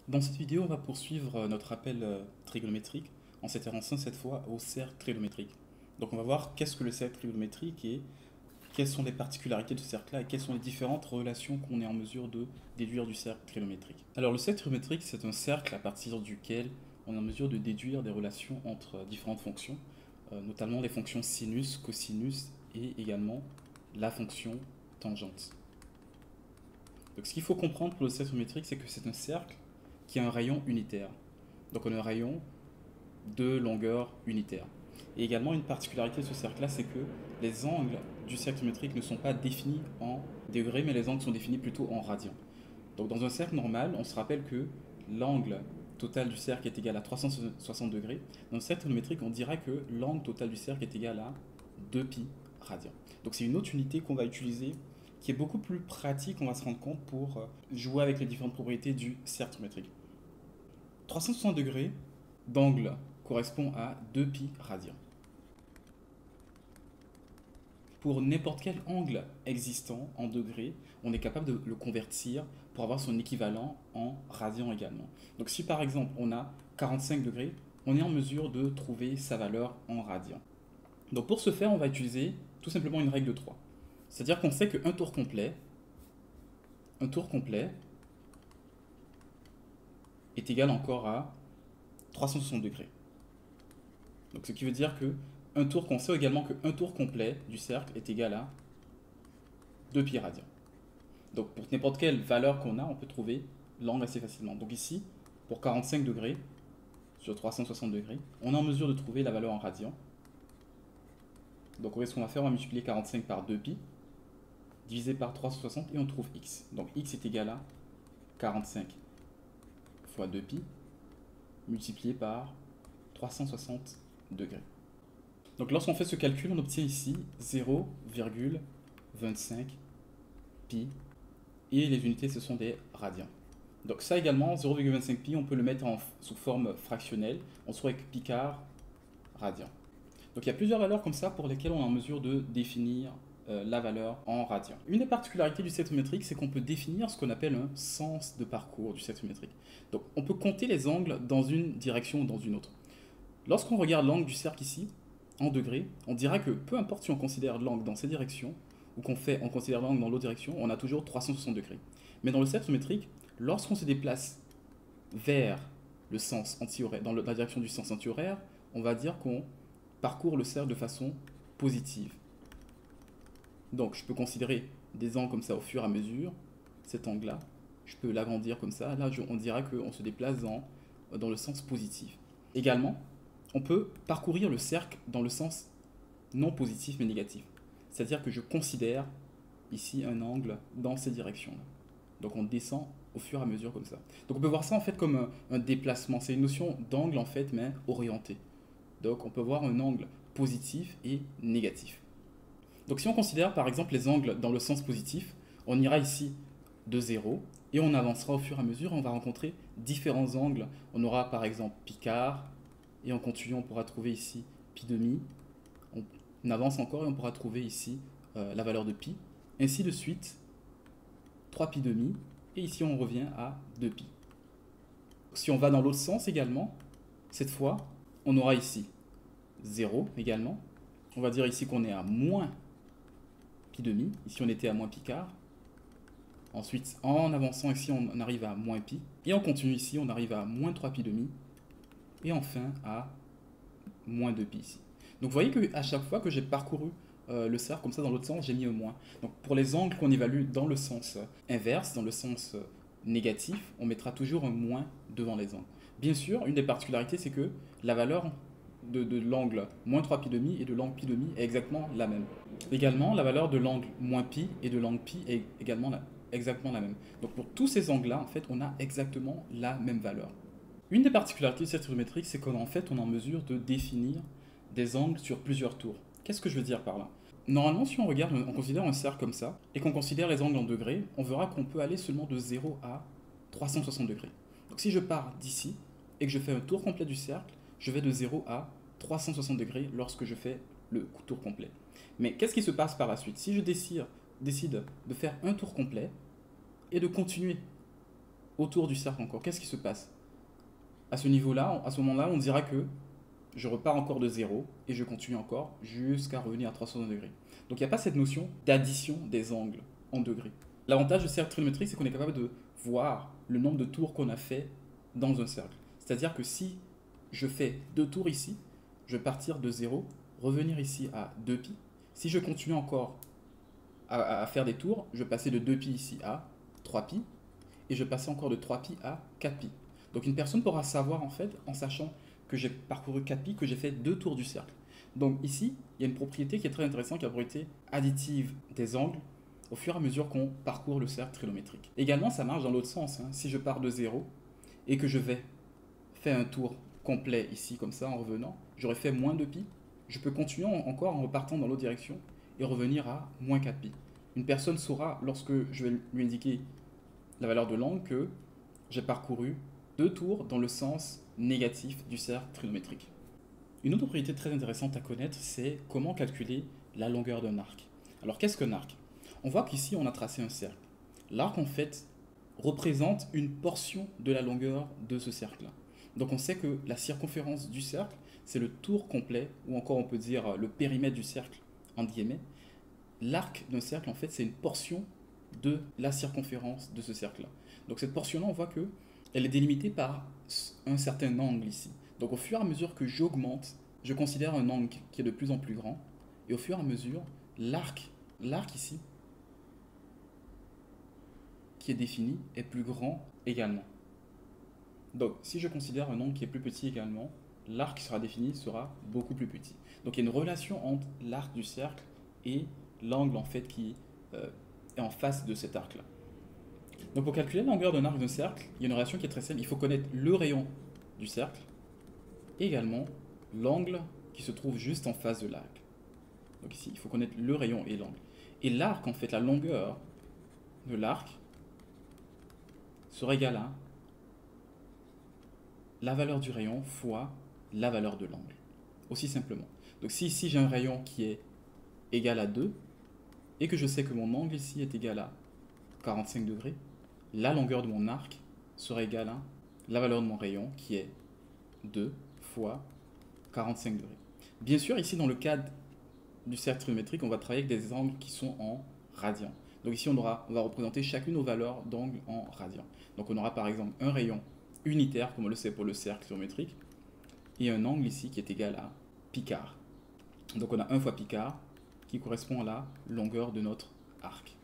Dans cette vidéo, on va poursuivre notre rappel trigonométrique en s'intéressant cette fois au cercle trigonométrique. Donc on va voir qu'est-ce que le cercle trigonométrique et quelles sont les particularités de ce cercle-là et quelles sont les différentes relations qu'on est en mesure de déduire du cercle trigonométrique. Alors le cercle trigonométrique, c'est un cercle à partir duquel on est en mesure de déduire des relations entre différentes fonctions, notamment les fonctions sinus, cosinus et également la fonction tangente. Donc ce qu'il faut comprendre pour le cercle trigonométrique, c'est que c'est un cercle qui a un rayon unitaire. Donc on a un rayon de longueur unitaire. Et également une particularité de ce cercle-là, c'est que les angles du cercle trigonométrique ne sont pas définis en degrés, mais les angles sont définis plutôt en radians. Donc dans un cercle normal, on se rappelle que l'angle total du cercle est égal à 360 degrés. Dans le cercle trigonométrique, on dira que l'angle total du cercle est égal à 2π radians. Donc c'est une autre unité qu'on va utiliser qui est beaucoup plus pratique, on va se rendre compte, pour jouer avec les différentes propriétés du cercle trigonométrique. 360 degrés d'angle correspond à 2π radians. Pour n'importe quel angle existant en degrés, on est capable de le convertir pour avoir son équivalent en radians également. Donc si par exemple on a 45 degrés, on est en mesure de trouver sa valeur en radians. Donc pour ce faire, on va utiliser tout simplement une règle de 3. C'est-à-dire qu'on sait qu'un tour complet est égal encore à 360 degrés. Donc ce qui veut dire qu'on sait également qu'un tour complet du cercle est égal à 2π radians. Donc pour n'importe quelle valeur qu'on a, on peut trouver l'angle assez facilement. Donc ici, pour 45 degrés sur 360 degrés, on est en mesure de trouver la valeur en radians. Donc ce qu'on va faire, on va multiplier 45 par 2π, divisé par 360 et on trouve x. Donc x est égal à 45 fois 2π, multiplié par 360 degrés. Donc lorsqu'on fait ce calcul, on obtient ici 0,25 pi, et les unités ce sont des radians. Donc ça également, 0,25 pi, on peut le mettre sous forme fractionnelle, on se retrouve avec pi quart radian. Donc il y a plusieurs valeurs comme ça pour lesquelles on est en mesure de définir la valeur en radians. Une des particularités du cercle trigonométrique, c'est qu'on peut définir ce qu'on appelle un sens de parcours du cercle trigonométrique. Donc on peut compter les angles dans une direction ou dans une autre. Lorsqu'on regarde l'angle du cercle ici, en degrés, on dira que peu importe si on considère l'angle dans cette direction ou on considère l'angle dans l'autre direction, on a toujours 360 degrés. Mais dans le cercle trigonométrique, lorsqu'on se déplace vers le sens antihoraire, dans la direction du sens antihoraire, on va dire qu'on parcourt le cercle de façon positive. Donc je peux considérer des angles comme ça au fur et à mesure, cet angle-là, je peux l'agrandir comme ça, là on dira qu'on se déplace dans le sens positif. Également, on peut parcourir le cercle dans le sens non positif mais négatif. C'est-à-dire que je considère ici un angle dans cette direction-là. Donc on descend au fur et à mesure comme ça. Donc on peut voir ça en fait comme un déplacement. C'est une notion d'angle en fait mais orienté. Donc on peut voir un angle positif et négatif. Donc si on considère par exemple les angles dans le sens positif, on ira ici de 0 et on avancera au fur et à mesure. On va rencontrer différents angles. On aura par exemple pi quart, et en continuant, on pourra trouver ici pi demi. On avance encore et on pourra trouver ici la valeur de pi. Ainsi de suite, 3π demi. Et ici, on revient à 2π. Si on va dans l'autre sens également, cette fois, on aura ici 0 également. On va dire ici qu'on est à moins pi demi. Ici, on était à moins pi quart. Ensuite, en avançant ici, on arrive à moins pi. Et on continue ici, on arrive à moins 3π demi. Et enfin à moins 2π ici. Donc vous voyez qu'à chaque fois que j'ai parcouru le cercle comme ça dans l'autre sens, j'ai mis un moins. Donc pour les angles qu'on évalue dans le sens inverse, dans le sens négatif, on mettra toujours un moins devant les angles. Bien sûr, une des particularités, c'est que la valeur de l'angle moins 3π demi et de l'angle pi demi est exactement la même. Également, la valeur de l'angle moins pi et de l'angle pi est également exactement la même. Donc pour tous ces angles-là, en fait, on a exactement la même valeur. Une des particularités du cercle trigonométrique, c'est qu'en fait, on est en mesure de définir des angles sur plusieurs tours. Qu'est-ce que je veux dire par là? Normalement, si on regarde, on considère un cercle comme ça, et qu'on considère les angles en degrés, on verra qu'on peut aller seulement de 0 à 360 degrés. Donc si je pars d'ici, et que je fais un tour complet du cercle, je vais de 0 à 360 degrés lorsque je fais le tour complet. Mais qu'est-ce qui se passe par la suite? Si je décide de faire un tour complet, et de continuer autour du cercle encore. Qu'est-ce qui se passe? À ce niveau-là, à ce moment-là, on dira que je repars encore de 0 et je continue encore jusqu'à revenir à 360 degrés. Donc il n'y a pas cette notion d'addition des angles en degrés. L'avantage du cercle trigonométrique, c'est qu'on est capable de voir le nombre de tours qu'on a fait dans un cercle. C'est-à-dire que si je fais 2 tours ici, je vais partir de 0, revenir ici à 2π. Si je continue encore à faire des tours, je vais passer de 2π ici à 3π, et je vais passer encore de 3π à 4π. Donc une personne pourra savoir en fait, en sachant que j'ai parcouru 4π, que j'ai fait 2 tours du cercle. Donc ici, il y a une propriété qui est très intéressante, qui est la propriété additive des angles au fur et à mesure qu'on parcourt le cercle trigonométrique. Également, ça marche dans l'autre sens. Si je pars de 0 et que je vais faire un tour complet ici, comme ça, en revenant, j'aurais fait moins 2π. Je peux continuer encore en repartant dans l'autre direction et revenir à moins 4π. Une personne saura, lorsque je vais lui indiquer la valeur de l'angle, que j'ai parcouru 2 tours dans le sens négatif du cercle trigonométrique. Une autre propriété très intéressante à connaître, c'est comment calculer la longueur d'un arc. Alors qu'est-ce qu'un arc? On voit qu'ici on a tracé un cercle. L'arc en fait représente une portion de la longueur de ce cercle-là. Donc on sait que la circonférence du cercle, c'est le tour complet, ou encore on peut dire le périmètre du cercle, entre guillemets. L'arc d'un cercle en fait c'est une portion de la circonférence de ce cercle-là. Donc cette portion-là, on voit que elle est délimitée par un certain angle ici. Donc au fur et à mesure que j'augmente, je considère un angle qui est de plus en plus grand. Et au fur et à mesure, l'arc ici, qui est défini, est plus grand également. Donc si je considère un angle qui est plus petit également, l'arc qui sera défini sera beaucoup plus petit. Donc il y a une relation entre l'arc du cercle et l'angle en fait qui est en face de cet arc-là. Donc pour calculer la longueur d'un arc d'un cercle, il y a une relation qui est très simple. Il faut connaître le rayon du cercle et également l'angle qui se trouve juste en face de l'arc. Donc ici, il faut connaître le rayon et l'angle. Et l'arc, en fait, la longueur de l'arc sera égale à la valeur du rayon fois la valeur de l'angle. Aussi simplement. Donc si ici j'ai un rayon qui est égal à 2 et que je sais que mon angle ici est égal à 45 degrés, la longueur de mon arc sera égale à la valeur de mon rayon qui est 2 fois 45 degrés. Bien sûr, ici dans le cadre du cercle trigonométrique, on va travailler avec des angles qui sont en radians. Donc ici, on va représenter chacune nos valeurs d'angle en radians. Donc on aura par exemple un rayon unitaire, comme on le sait pour le cercle trigonométrique, et un angle ici qui est égal à π quart. Donc on a 1 fois π quart qui correspond à la longueur de notre arc.